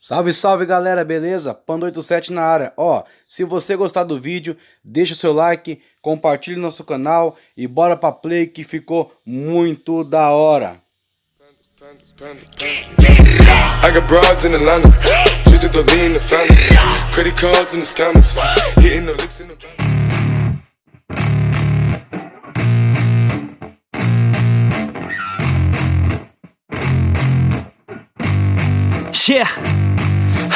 Salve, salve galera, beleza? Panda 87 na área. Ó, se você gostar do vídeo, deixa o seu like, compartilhe nosso canal e bora pra play que ficou muito da hora. I got broads in Atlanta, just to lean the family, credit cards in the scammers, hitting the licks in the Yeah,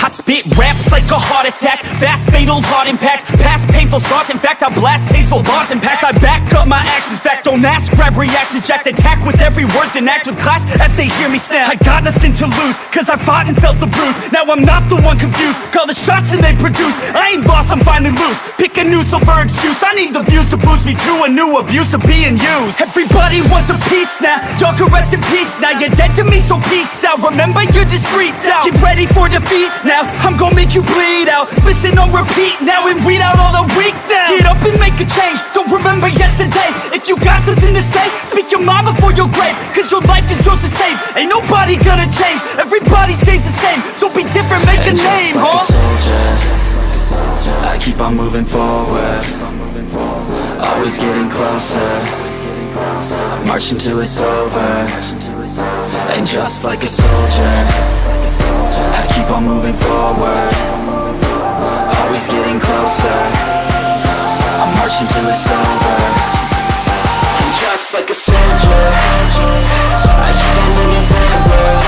I spit raps like a heart attack, fast fatal heart impact, past painful scars, in fact I blast tasteful bars and packs. I back up my actions, fact don't ask, grab reactions, jacked attack with every word, then act with class as they hear me snap. I got nothing to lose, cause I fought and felt the bruise, now I'm not the one confused, call the shots and they produce, I ain't lost, I'm finally loose, pick a new silver excuse, I need the views to boost me to a new abuse of being used. Everybody wants a piece now, y'all can rest in peace now, you're dead to me so peace out, remember you're just freaked out, get ready for defeat now, I'm gonna make you bleed out, listen on repeat now and weed out all the weak now. Get up and make a change, don't remember yesterday, if you got something to say, speak your mind before your grave, cause your life is yours to save, ain't nobody gonna change, everybody stays the same, so be different, make a name, like a soldier, I keep on moving forward, always getting closer, I march until it's over, and just like a soldier, I keep on moving forward, always getting closer, I march until it's over, and just like a soldier, I keep on moving forward,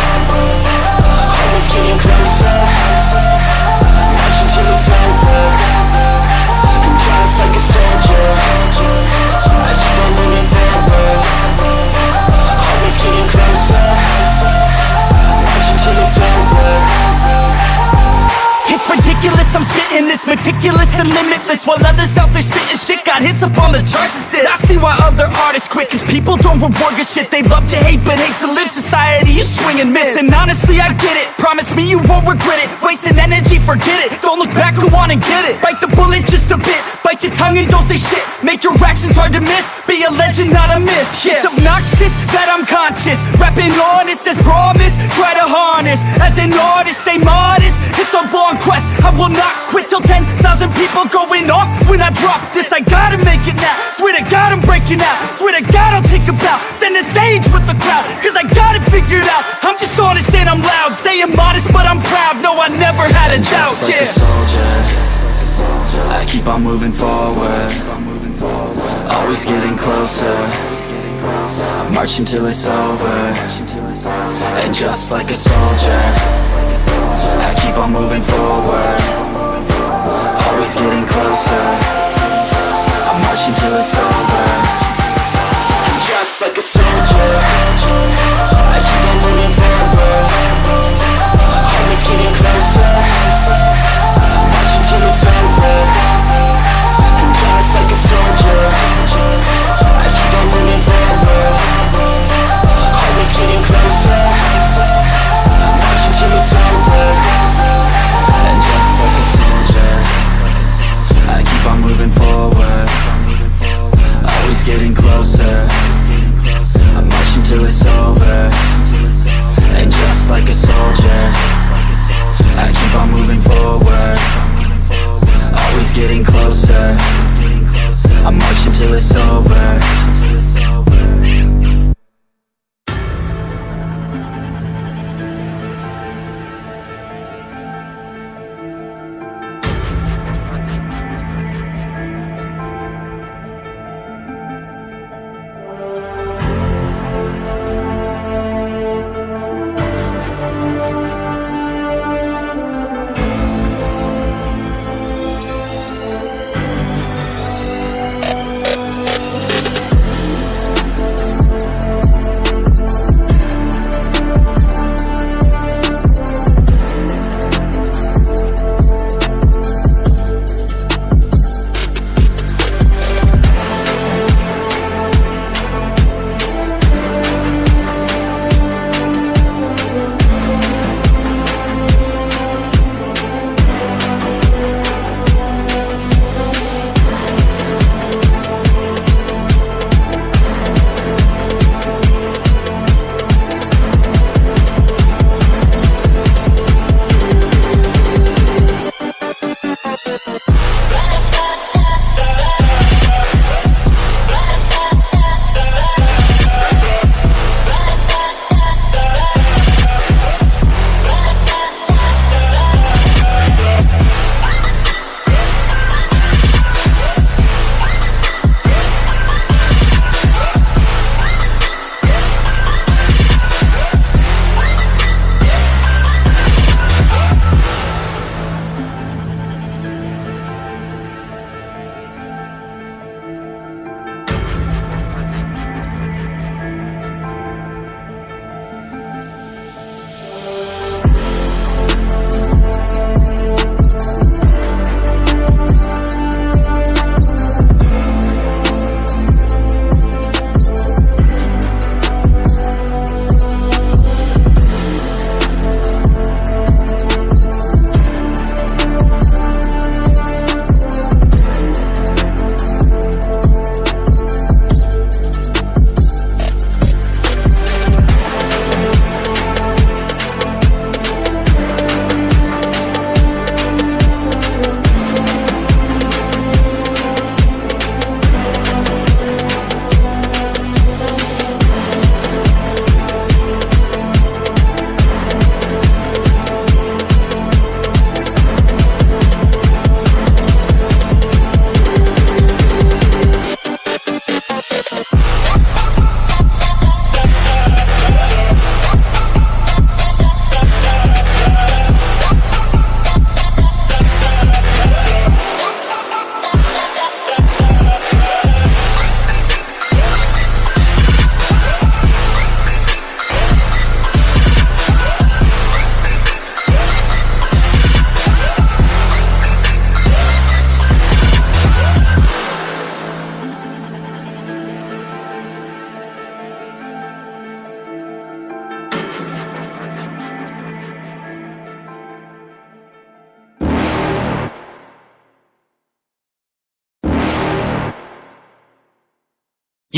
always getting closer, I march until it's over, and just like a soldier, I keep on moving forward, always getting closer, I march until it's over. It's ridiculous, I'm spitting this meticulous and limitless, while others out there spitting shit got hits up on the charts and shit. I see why other artists quit, cause people don't reward good shit. They love to hate but hate to live, society you swing and miss. And honestly I get it, promise me you won't regret it, wasting energy, forget it, don't look back, go on and get it. Bite the bullet just a bit, bite your tongue and don't say shit, make your actions hard to miss, be a legend not a myth. Yeah. It's obnoxious that I'm conscious, rapping honest as promise, try to harness, as an artist stay modest, it's a long quest, I will not quit till 10,000 people going off when I drop this. I gotta make it now, swear to God I'm breaking out, swear to God I'll take a bow, stand the stage with the crowd, cause I got it figured out, I'm just honest and I'm loud, saying modest but I'm proud, no I never had a doubt. Like a soldier, I keep on moving forward, always getting closer, I march until it's over, and just like a soldier, I keep on moving forward, always getting closer, I march until it's over, and just like a soldier, I keep on moving forward, always getting closer, I march until it's over, and just like a soldier, I keep on moving forward, always getting closer, I march until it's over, and just like a soldier, I keep on moving forward, always getting closer, I march until it's over, and just like a soldier, I keep on moving forward, always getting closer, I march until it's over.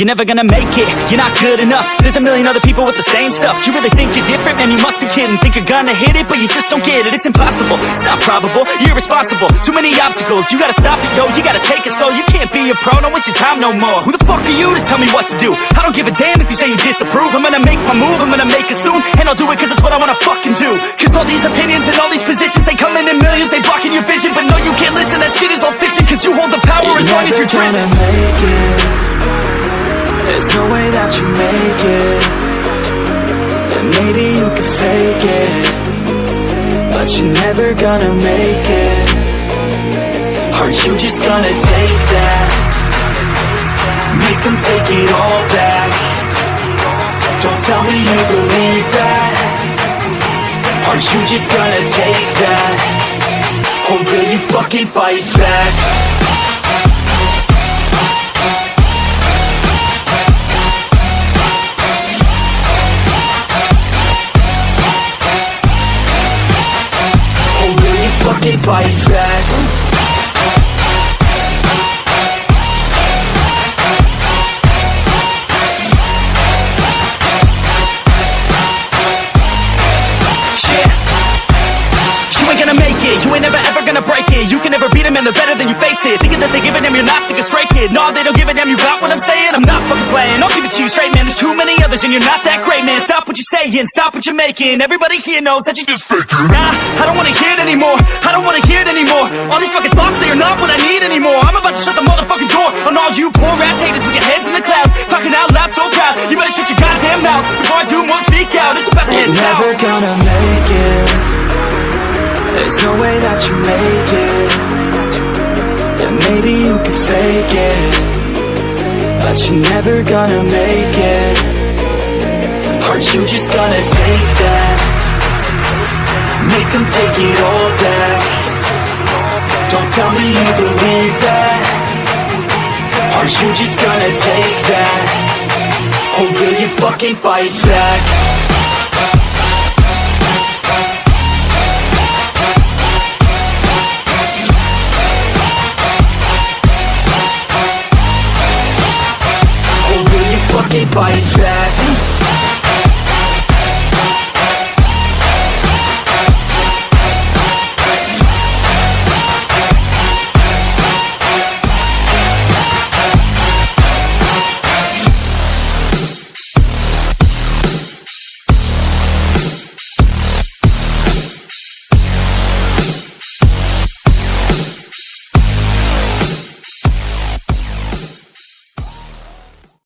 you're never gonna make it. You're not good enough, there's a million other people with the same stuff. You really think you're different? Man, you must be kidding. Think you're gonna hit it, but you just don't get it. It's impossible, it's not probable, you're irresponsible. Too many obstacles, you gotta stop it, yo. You gotta take it slow, you can't be a pro, don't waste your time no more. Who the fuck are you to tell me what to do? I don't give a damn if you say you disapprove. I'm gonna make my move, I'm gonna make it soon, and I'll do it cause it's what I wanna fucking do. Cause all these opinions and all these positions, they come in millions, they blocking your vision. But no, you can't listen, that shit is all fiction. Cause you hold the power as long as you're dreaming. Make it. There's no way that you make it. And maybe you can fake it, but you're never gonna make it. Are you just gonna take that? Make them take it all back. Don't tell me you believe that. Are you just gonna take that? Or will you fucking fight back? Or will you fucking fight back? You ain't never ever gonna break it. You can never beat them and they're better than you face it. Thinking that they give a damn, you're not thinking straight, kid. No, they don't give a damn, you got what I'm saying? I'm not fucking playing, I'll give it to you straight, man. There's too many others and you're not that great, man. Stop what you're saying, stop what you're making. Everybody here knows that you just faking. Nah, I don't wanna hear it anymore, I don't wanna hear it anymore. All these fucking thoughts, they are not what I need anymore. I'm about to shut the motherfucking door on all you poor ass haters with your heads in the clouds, talking out loud so proud. You better shut your goddamn mouth before I do more speak out. It's about to head south. Never gonna make it. There's no way that you make it. And maybe you can fake it, but you're never gonna make it. Are you just gonna take that? Make them take it all back. Don't tell me you believe that. Are you just gonna take that? Or will you fucking fight back?